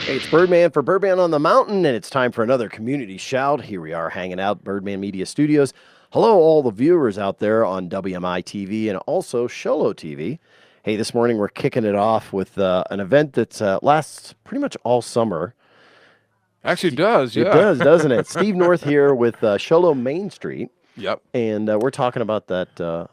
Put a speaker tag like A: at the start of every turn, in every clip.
A: Hey, it's Birdman for Birdman on the Mountain, and it's time for another community shout. Here we are hanging out, Birdman Media Studios. Hello, all the viewers out there on WMI-TV and also Sholo TV. Hey, this morning we're kicking it off with an event that lasts pretty much all summer.
B: Actually, it does,
A: It
B: yeah.
A: does, doesn't it? Steve North here with Sholo Main Street,
B: Yep.
A: and we're talking about that.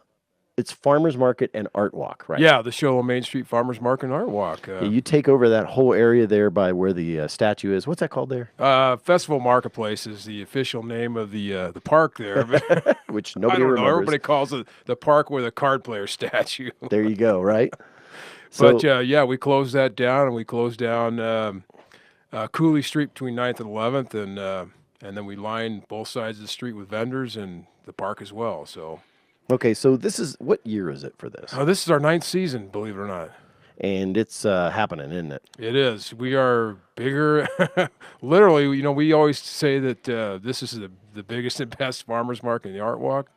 A: It's Farmers Market and Art Walk, right?
B: Yeah, the show on Main Street Farmers Market and Art Walk.
A: Yeah, you take over that whole area there by where the statue is. What's that called there?
B: Festival Marketplace is the official name of the park there.
A: Which
B: I
A: nobody
B: don't know.
A: remembers.
B: Everybody calls it the park with a card player statue.
A: There you go, right? So,
B: But yeah, we closed that down, and we closed down Cooley Street between 9th and 11th, and then we lined both sides of the street with vendors and the park as well. So
A: okay, so this is what year is it for this?
B: this is our 9th season, believe it or not.
A: And it's happening, isn't it?
B: It is. We are bigger. Literally, we always say that this is the biggest and best farmers market in the Art Walk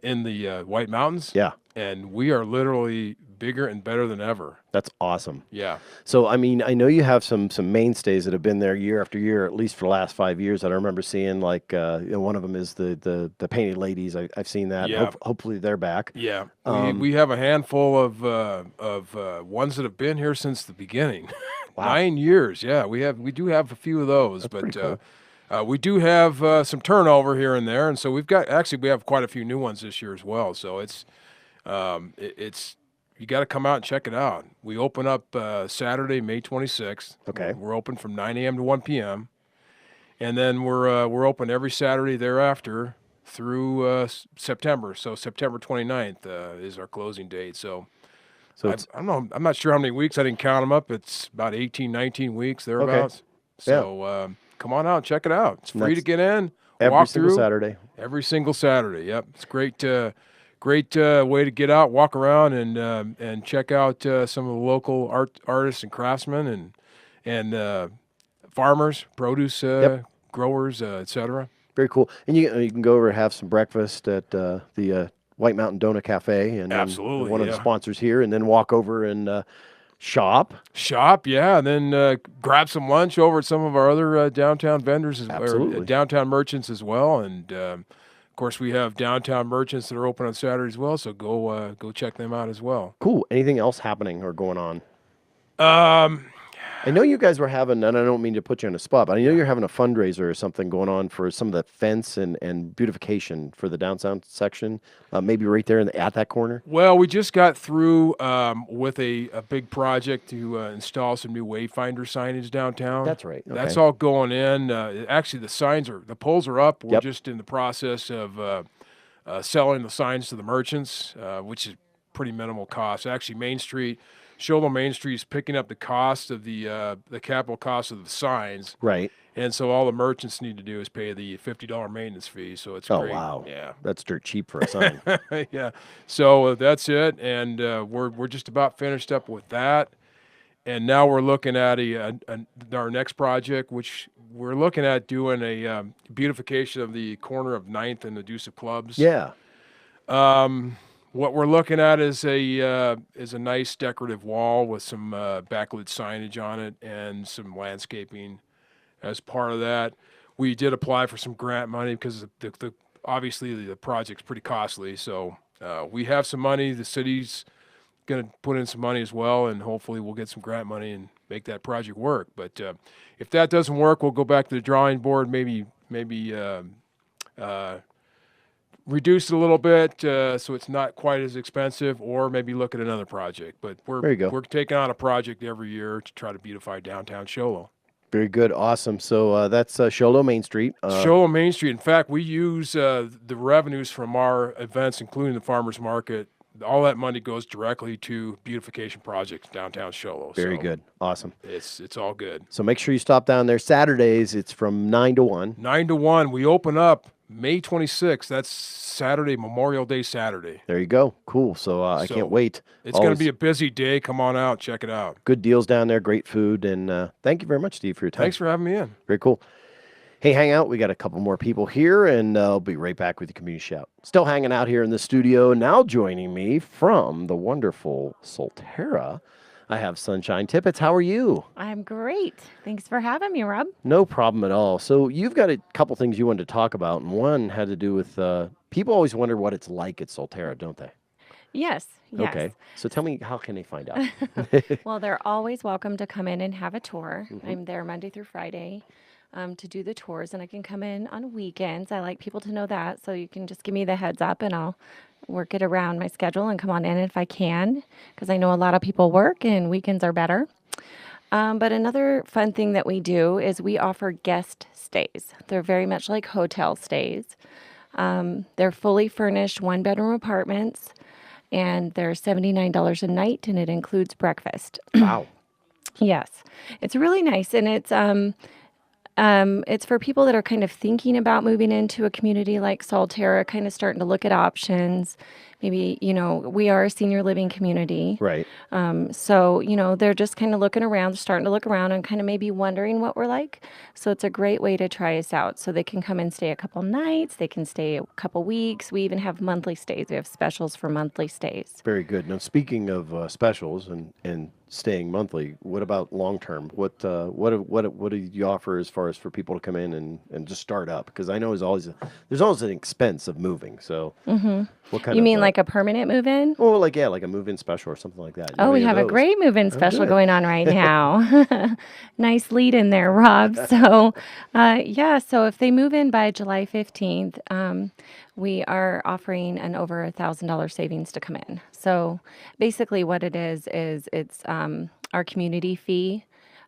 B: in the White Mountains.
A: Yeah,
B: And we are literally bigger and better than ever.
A: that's awesome.
B: Yeah.
A: So, I mean, I know you have some mainstays that have been there year after year, at least for the last 5 years. That I remember seeing. Like, one of them is the painted ladies. I've seen that.
B: Yeah.
A: Hopefully, they're back.
B: Yeah. We have a handful of ones that have been here since the beginning.
A: Wow.
B: 9 years. Yeah. We do have a few of those, but
A: pretty cool.
B: we do have some turnover here and there, and so we have quite a few new ones this year as well. So it's you got to come out and check it out. We open up Saturday, May 26th.
A: Okay.
B: We're open from 9 a.m. to 1 p.m. And then we're open every Saturday thereafter through September. So September 29th is our closing date. So
A: It's
B: I'm not sure how many weeks. I didn't count them up. It's about 18, 19 weeks thereabouts. So come on out, check it out. It's free to get in.
A: every
B: Walk
A: single
B: through
A: Saturday.
B: every single Saturday. Yep, it's great. Great way to get out, walk around, and check out some of the local artists and craftsmen and farmers, produce growers, etc.
A: Very cool. And you can go over and have some breakfast at the White Mountain Donut Cafe, and then
B: Absolutely,
A: one of the
B: yeah.
A: sponsors here, and then walk over and shop.
B: Shop, yeah, and then grab some lunch over at some of our other downtown vendors or
A: Absolutely.
B: downtown merchants as well. And of course, we have downtown merchants that are open on Saturday as well. So go check them out as well.
A: Cool. Anything else happening or going on?
B: Um,
A: I know you guys were having, and I don't mean to put you on the spot, but I know you're having a fundraiser or something going on for some of the fence and beautification for the downtown section, maybe right there at that corner.
B: Well, we just got through with a big project to install some new wayfinder signage downtown.
A: That's right. Okay.
B: That's all going in. Actually, the poles are up. We're
A: Yep.
B: just in the process of selling the signs to the merchants, which is pretty minimal cost. Actually, Sholo Main Street is picking up the cost of the capital cost of the signs.
A: Right.
B: And so all the merchants need to do is pay the $50 maintenance fee. So it's
A: Oh,
B: great.
A: wow.
B: Yeah.
A: That's dirt cheap for a sign.
B: Yeah. So that's it, and we're just about finished up with that, and now we're looking at our next project, which we're looking at doing a beautification of the corner of 9th and Medusa Clubs.
A: Yeah.
B: What we're looking at is a nice decorative wall with some backlit signage on it and some landscaping. As part of that, we did apply for some grant money because obviously the project's pretty costly. So we have some money. The city's going to put in some money as well, and hopefully we'll get some grant money and make that project work. But if that doesn't work, we'll go back to the drawing board, maybe reduce it a little bit so it's not quite as expensive, or maybe look at another project. But
A: There you go.
B: we're taking on a project every year to try to beautify downtown Sholo.
A: Very good. Awesome. So that's Sholo Main Street.
B: Sholo Main Street. In fact, we use the revenues from our events, including the farmers market. All that money goes directly to beautification projects downtown Sholo.
A: Very
B: So
A: good. Awesome.
B: It's all good.
A: So make sure you stop down there Saturdays. It's from 9 to 1.
B: 9 to 1. We open up May 26th. That's Saturday, Memorial Day Saturday.
A: There you go. Cool. So I
B: So
A: can't wait.
B: It's going
A: Always
B: to be a busy day. Come on out, check it out.
A: good deals down there, great food, and thank you very much, Steve, for your time.
B: Thanks for having me in.
A: Very cool. Hey, hang out. We got a couple more people here, and I'll be right back with the community shout. Still hanging out here in the studio. Now joining me from the wonderful Solterra, I have Sunshine Tippets. How are you?
C: I'm great. Thanks for having me, Rob.
A: No problem at all. So you've got a couple things you wanted to talk about, and one had to do with people always wonder what it's like at Solterra, don't they?
C: Yes, yes.
A: Okay. So tell me, how can they find out?
C: Well, they're always welcome to come in and have a tour.
A: Mhm.
C: I'm there Monday through Friday to do the tours, and I can come in on weekends. I like people to know that, so you can just give me the heads up, and I'll work it around my schedule and come on in if I can, because I know a lot of people work and weekends are better. But another fun thing that we do is we offer guest stays. They're very much like hotel stays. They're fully furnished one-bedroom apartments, and they're $79 a night, and it includes breakfast.
A: Wow.
C: Yes, it's really nice, and it's for people that are kind of thinking about moving into a community like Solterra, kind of starting to look at options. Maybe, we are a senior living community.
A: Right.
C: So, they're just kind of looking around, starting to look around and kind of maybe wondering what we're like. So it's a great way to try us out. So they can come and stay a couple nights. They can stay a couple weeks. We even have monthly stays. We have specials for monthly stays.
A: Very good. Now, speaking of specials and staying monthly, what about long term? What do you offer as far as for people to come in and just start up? Because I know there's always an expense of moving. So what kind
C: You
A: of
C: mean like a permanent move-in?
A: oh, like a move-in special or something like that. You
C: Oh, we
A: any of
C: have a
A: those?
C: great move-in special
A: good.
C: going on right now. Nice lead in there, Rob. So, so if they move in by July 15th, we are offering an over $1,000 savings to come in. So basically what it is it's our community fee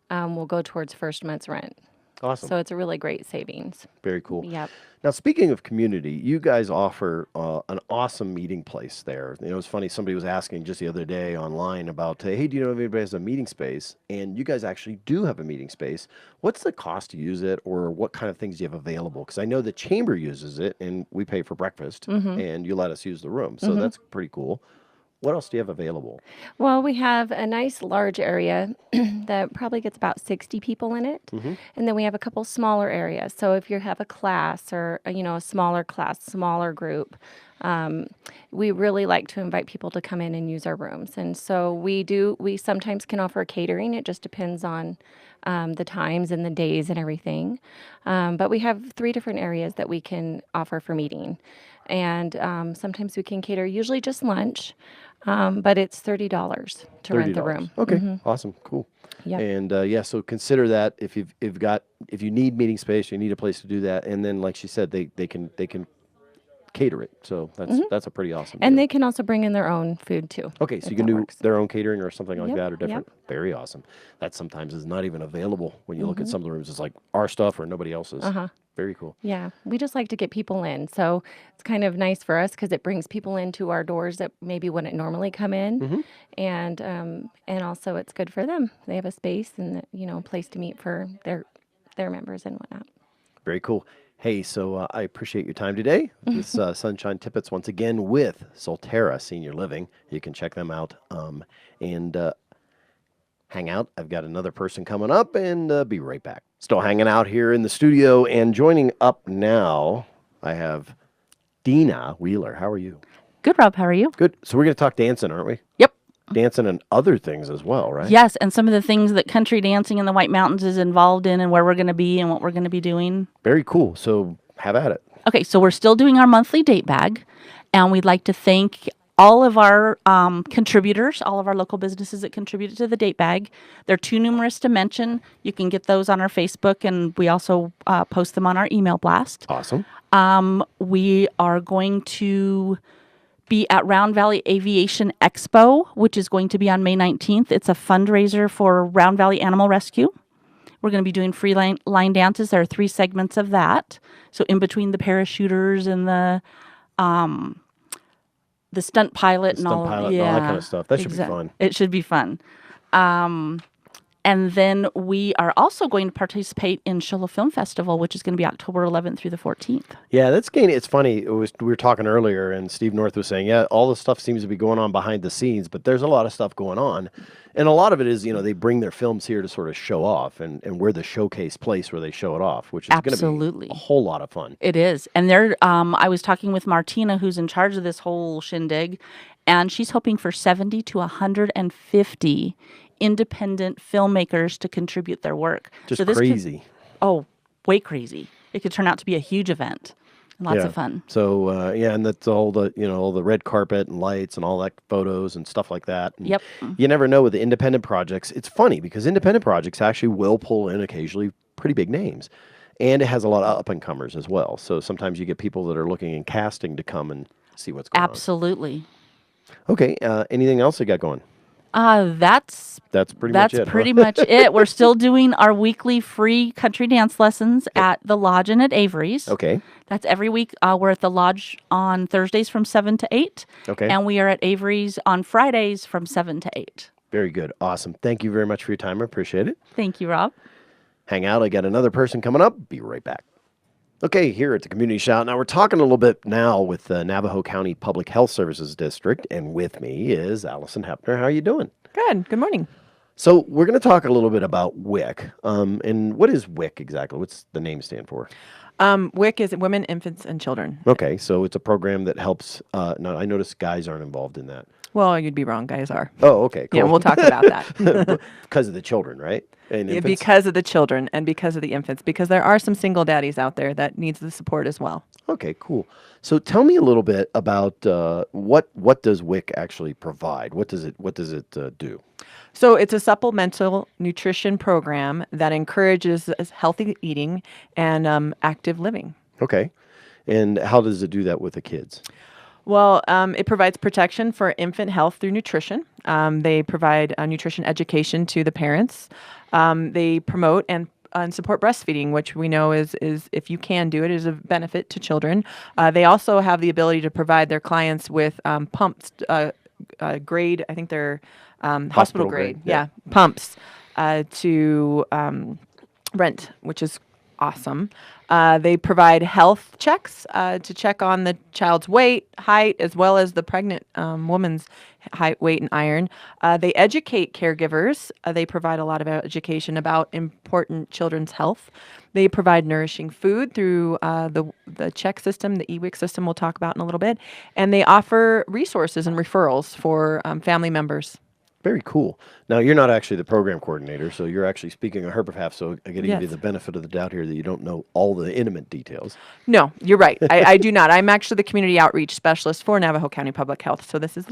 C: will go towards first month's rent.
A: Awesome.
C: So it's a really great savings.
A: Very cool.
C: Yep.
A: Now, speaking of community, you guys offer an awesome meeting place there. It's funny, somebody was asking just the other day online about, hey, do you know if anybody has a meeting space? And you guys actually do have a meeting space. What's the cost to use it, or what kind of things do you have available? Because I know the chamber uses it, and we pay for breakfast, and you let us use the room. So that's pretty cool. What else do you have available?
C: Well, we have a nice large area that probably gets about 60 people in it. And then we have a couple smaller areas. So if you have a class or, a smaller class, smaller group, we really like to invite people to come in and use our rooms. And so we sometimes can offer catering. It just depends on the times and the days and everything. But we have 3 different areas that we can offer for meeting. And sometimes we can cater, usually just lunch, but it's $30 to rent the room.
A: Okay, awesome, cool.
C: Yep.
A: And so consider that if you need meeting space, you need a place to do that, and then like she said, they can cater it. So that's a pretty awesome
C: And
A: deal.
C: they can also bring in their own food too.
A: Okay, so
C: if
A: you can
C: that
A: do
C: works.
A: their own catering or something like
C: Yep,
A: that, or different. Very awesome. That sometimes is not even available when you look at some of the rooms. It's like our stuff or nobody else's. Very cool.
C: Yeah, we just like to get people in. So it's kind of nice for us because it brings people into our doors that maybe wouldn't normally come in. And also it's good for them. They have a space and, a place to meet for their members and whatnot.
A: Very cool. Hey, so I appreciate your time today. This Sunshine Tippets once again with Solterra Senior Living. You can check them out and hang out. I've got another person coming up, and be right back. Still hanging out here in the studio, and joining up now, I have Dina Wheeler. How are you?
D: Good, Rob. How are you?
A: Good. So we're going to talk dancing, aren't we?
D: Yep.
A: Dancing and other things as well, right?
D: Yes, and some of the things that country dancing in the White Mountains is involved in, and where we're going to be and what we're going to be doing.
A: Very cool. So have at it.
D: Okay, so we're still doing our monthly date bag, and we'd like to thank all of our contributors, all of our local businesses that contributed to the date bag. They're too numerous to mention. You can get those on our Facebook, and we also post them on our email blast.
A: Awesome.
D: We are going to be at Round Valley Aviation Expo, which is going to be on May 19th. It's a fundraiser for Round Valley Animal Rescue. We're going to be doing free line dances. There are 3 segments of that. So in between the parachuters and the stunt pilot and all
A: and all that kind of stuff. That should be fun.
D: It should be fun. And then we are also going to participate in Show Film Festival, which is going to be October 11th through the 14th.
A: Yeah, that's gaining. It's funny. We were talking earlier, and Steve North was saying, yeah, all the stuff seems to be going on behind the scenes, but there's a lot of stuff going on. And a lot of it is, they bring their films here to sort of show off, and we're the showcase place where they show it off, which is going to be a whole lot of fun.
D: It is. And I was talking with Martina, who's in charge of this whole shindig, and she's hoping for 70 to 150 independent filmmakers to contribute their work.
A: Just
D: So this
A: crazy.
D: way crazy. It could turn out to be a huge event. Lots of fun.
A: So yeah, and that's all the all the red carpet and lights and all that photos and stuff like that. And
D: Yep.
A: you never know with the independent projects. It's funny because independent projects actually will pull in occasionally pretty big names, and it has a lot of up and comers as well. So sometimes you get people that are looking in casting to come and see what's going
D: Absolutely.
A: on. Okay. Anything else you got going?
D: That's
A: pretty much it.
D: pretty much it. We're still doing our weekly free country dance lessons at the Lodge and at Avery's.
A: Okay.
D: That's every week. We're at the Lodge on Thursdays from 7 to 8.
A: Okay.
D: And we are at Avery's on Fridays from 7 to 8.
A: Very good. Awesome. Thank you very much for your time. I appreciate it.
D: Thank you, Rob.
A: Hang out. I got another person coming up. Be right back. Okay, here at the Community Shout. Now, we're talking a little bit now with the Navajo County Public Health Services District, and with me is Allison Hepner. How are you doing?
E: Good. Good morning.
A: So we're going to talk a little bit about WIC. And what is WIC exactly? What's the name stand for?
E: WIC is Women, Infants, and Children.
A: Okay, so it's a program that helps. No, I noticed guys aren't involved in that.
E: Well, you'd be wrong. Guys are.
A: Oh, okay, cool.
E: Yeah, we'll talk about that.
A: Because of the children, right? And
E: Yeah,
A: infants?
E: because of the children and because of the infants, because there are some single daddies out there that needs the support as well.
A: Okay, cool. So tell me a little bit about what does WIC actually provide? What does it do?
E: So it's a supplemental nutrition program that encourages healthy eating and active living.
A: Okay, and how does it do that with the kids?
E: Well, it provides protection for infant health through nutrition. They provide nutrition education to the parents. They promote and support breastfeeding, which we know is if you can do it, is a benefit to children. They also have the ability to provide their clients with pumps, grade. I think they're hospital grade. Yeah, pumps to rent, which is awesome. They provide health checks to check on the child's weight, height, as well as the pregnant woman's height, weight, and iron. They educate caregivers. They provide a lot of education about important children's health. They provide nourishing food through the check system, the EWIC system we'll talk about in a little bit. And they offer resources and referrals for family members.
A: Very cool. Now, you're not actually the program coordinator, so you're actually speaking on her behalf. So I got to give you the benefit of the doubt here that you don't know all the intimate details.
E: No, you're right. I do not. I'm actually the community outreach specialist for Navajo County Public Health. So this is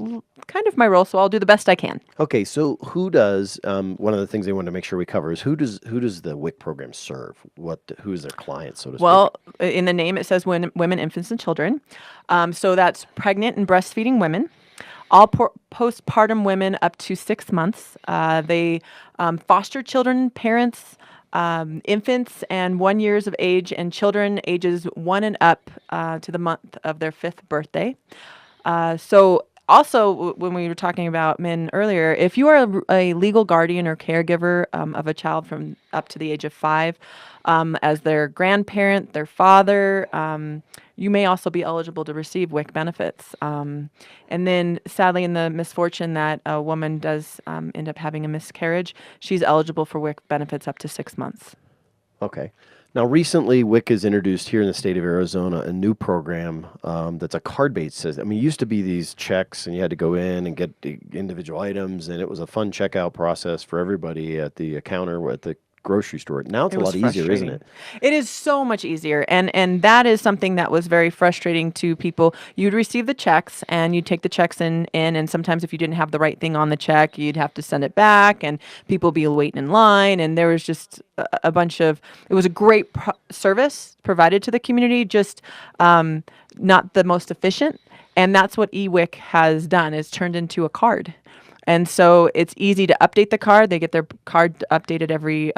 E: kind of my role, so I'll do the best I can.
A: Okay, so who does, one of the things they wanted to make sure we cover is who does the WIC program serve? Who is their client, so to speak?
E: Well, in the name, it says women, infants, and children. So that's pregnant and breastfeeding women. All postpartum women up to 6 months. They foster children, parents, infants, and 1 year of age, and children ages 1 and up to the month of their 5th birthday. So also, when we were talking about men earlier, if you are a legal guardian or caregiver of a child from up to the age of 5, as their grandparent, their father, you may also be eligible to receive WIC benefits. And then, sadly, in the misfortune that a woman does end up having a miscarriage, she's eligible for WIC benefits up to 6 months.
A: Okay. Now, recently, WIC has introduced here in the state of Arizona a new program that's a card-based system. I mean, it used to be these checks, and you had to go in and get the individual items, and it was a fun checkout process for everybody at the counter or at the grocery store. Now it's a lot easier, isn't it?
E: It is so much easier, and that is something that was very frustrating to people. You'd receive the checks, and you'd take the checks in, and sometimes if you didn't have the right thing on the check, you'd have to send it back, and people be waiting in line, and there was just a bunch of. It was a great service provided to the community, just not the most efficient, and that's what EWIC has done, is turned into a card. And so it's easy to update the card. They get their card updated every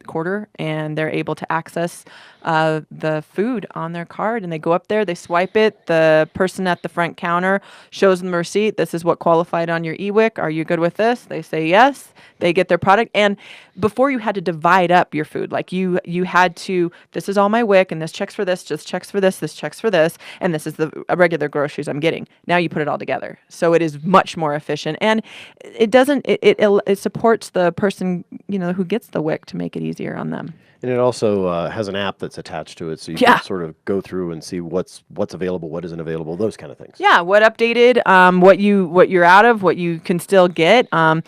E: quarter, and they're able to access the food on their card. And they go up there, they swipe it. The person at the front counter shows them the receipt. This is what qualified on your EWIC. Are you good with this? They say yes. They get their product. And before you had to divide up your food, like you had to, this is all my WIC, and this checks for this checks for this checks for this, and this is the regular groceries I'm getting. Now you put it all together. So it is much more efficient. And it doesn't. It supports the person who gets the WIC to make it easier on them.
A: And it also has an app that's attached to it, so you
E: Yeah.
A: can sort of go through and see what's available, what isn't available, those kind of things.
E: Yeah, what updated, what you're out of, what you can still get, and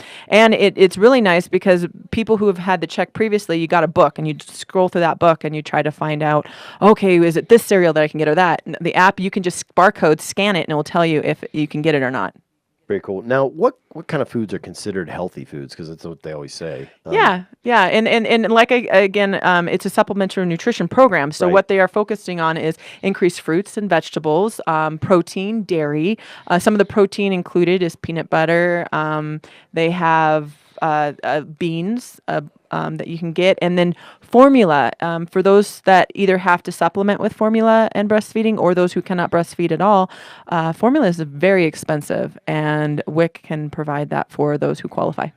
E: it's really nice because people who have had the check previously, you got a book and you scroll through that book and you try to find out, okay, is it this cereal that I can get or that? And the app, you can just barcode scan it and it will tell you if you can get it or not.
A: Very cool. Now, what kind of foods are considered healthy foods? Because that's what they always say.
E: Yeah, and like it's a supplementary nutrition program. So
A: Right.
E: what they are focusing on is increased fruits and vegetables, protein, dairy. Some of the protein included is peanut butter. They have beans that you can get, and then formula for those that either have to supplement with formula and breastfeeding, or those who cannot breastfeed at all. Formula is very expensive, and WIC can provide that for those who qualify.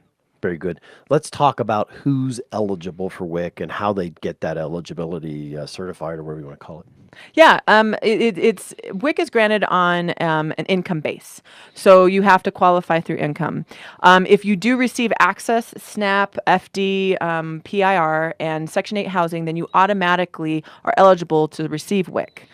A: Very good. Let's talk about who's eligible for WIC and how they get that eligibility certified, or whatever you want to call it.
E: Yeah, it's WIC is granted on an income base, so you have to qualify through income. If you do receive Access, SNAP, FD, PIR, and Section 8 housing, then you automatically are eligible to receive WIC.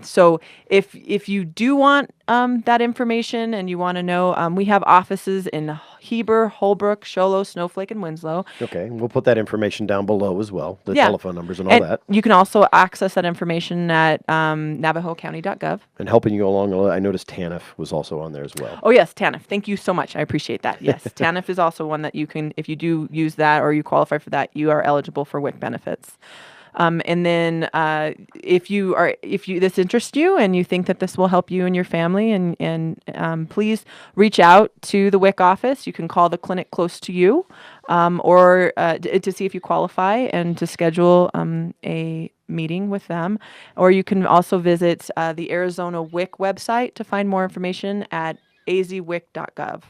E: So if you do want that information and you want to know, we have offices in Heber, Holbrook, Show Low, Snowflake, and Winslow.
A: Okay, and we'll put that information down below as well, the
E: Yeah.
A: telephone numbers and all
E: And
A: that.
E: you can also access that information at navajocounty.gov.
A: And helping you along, I noticed TANF was also on there as well.
E: Oh, yes, TANF. Thank you so much. I appreciate that. Yes, TANF is also one that you can, if you do use that or you qualify for that, you are eligible for WIC benefits. And then if this interests you and you think that this will help you and your family, and please reach out to the WIC office. You can call the clinic close to you, or to see if you qualify and to schedule a meeting with them. Or you can also visit the Arizona WIC website to find more information at azwic.gov.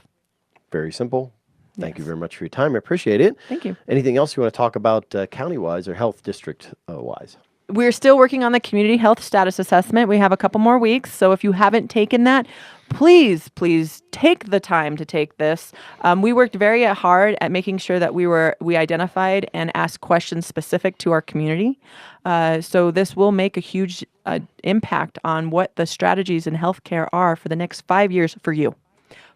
A: Very simple. Thank you
E: Yes.
A: very much for your time. I appreciate it.
E: Thank you.
A: Anything else you want to talk about county-wise or health district-wise?
E: We're still working on the community health status assessment. We have a couple more weeks. So if you haven't taken that, please take the time to take this. We worked very hard at making sure that we identified and asked questions specific to our community. So this will make a huge impact on what the strategies in healthcare are for the next 5 years for you.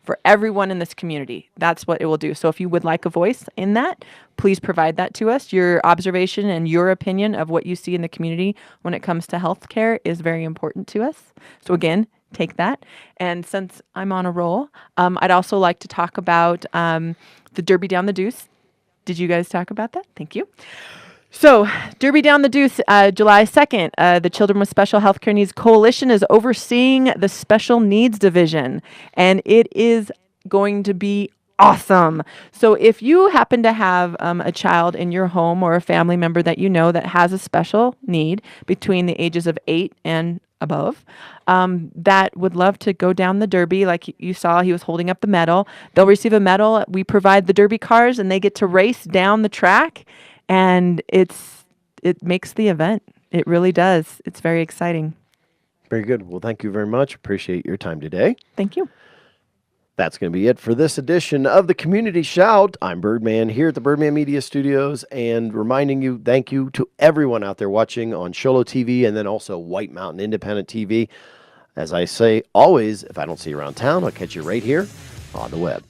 E: For everyone in this community. That's what it will do. So if you would like a voice in that, please provide that to us. Your observation and your opinion of what you see in the community when it comes to healthcare is very important to us. So again, take that. And since I'm on a roll, I'd also like to talk about the Derby Down the Deuce. Did you guys talk about that? Thank you. So, Derby Down the Deuce, July 2nd, the Children with Special Healthcare Needs Coalition is overseeing the Special Needs Division, and it is going to be awesome. So, if you happen to have a child in your home or a family member that you know that has a special need between the ages of 8 and above, that would love to go down the Derby, like you saw, he was holding up the medal. They'll receive a medal. We provide the Derby cars, and they get to race down the track. And it makes the event. It really does. It's very exciting.
A: Very good. Well, thank you very much. Appreciate your time today.
E: Thank you.
A: That's going to be it for this edition of the Community Shout. I'm Birdman here at the Birdman Media Studios, and reminding you, thank you to everyone out there watching on Show Low TV and then also White Mountain Independent TV. As I say always, if I don't see you around town, I'll catch you right here on the web.